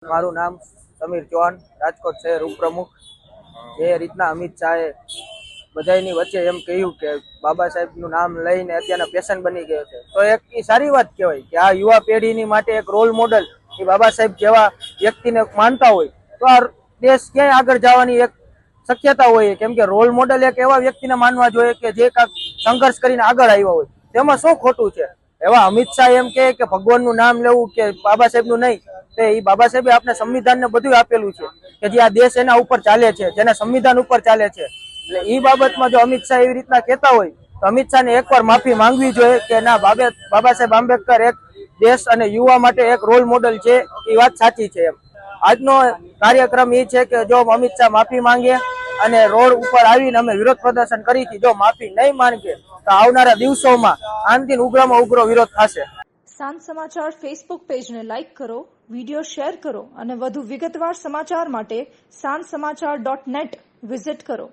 મારું નામ સમીર ચૌહાણ, રાજકોટ શહેર ઉપપ્રમુખ। જે રીતના અમિત શાહે બધાની વચ્ચે એમ કહ્યું કે બાબા સાહેબનું નામ લઈને અત્યારના પેશન બની ગયો છે, તો એક એ સારી વાત કહેવાય કે આ યુવા પેઢીની માટે એક રોલ મોડલ એ બાબા સાહેબ જેવા વ્યક્તિને માનતા હોય તો આ દેશ ક્યાંય આગળ જવાની એક શક્યતા હોય। કેમ કે રોલ મોડલ એક એવા વ્યક્તિને માનવા જોઈએ કે જે કાંઈક સંઘર્ષ કરીને આગળ આવ્યા હોય, તેમાં શું ખોટું છે? એવા અમિત શાહ એમ કે ભગવાનનું નામ લેવું કે બાબા સાહેબનું નહીં, તો એ બાબા સાહેબે આપણે સંવિધાનને બધું આપેલું છે કે જે આ દેશ એના ઉપર ચાલે છે, જેના સંવિધાન ઉપર ચાલે છે। એટલે એ બાબતમાં જો અમિત શાહ એવી રીતના કહેતા હોય તો અમિત શાહને એકવાર માફી માંગવી જોઈએ કે ના, બાબા સાહેબ આંબેડકર એક દેશ અને યુવા માટે એક રોલ મોડલ છે, એ વાત સાચી છે। એમ આજનો કાર્યક્રમ એ છે કે જો અમિત શાહ માફી માંગે અને રોડ ઉપર આવીને અમે વિરોધ પ્રદર્શન કરીથી જો માફી નહીં માંગે તો આવનારા દિવસોમાં આનાથી ઉગ્રમાં ઉગ્ર વિરોધ થશે। સાંજ સમાચાર ફેસબુક પેજને લાઇક કરો, વિડીયો શેર કરો અને વધુ વિગતવાર સમાચાર માટે sanssamachar.net વિઝિટ કરો।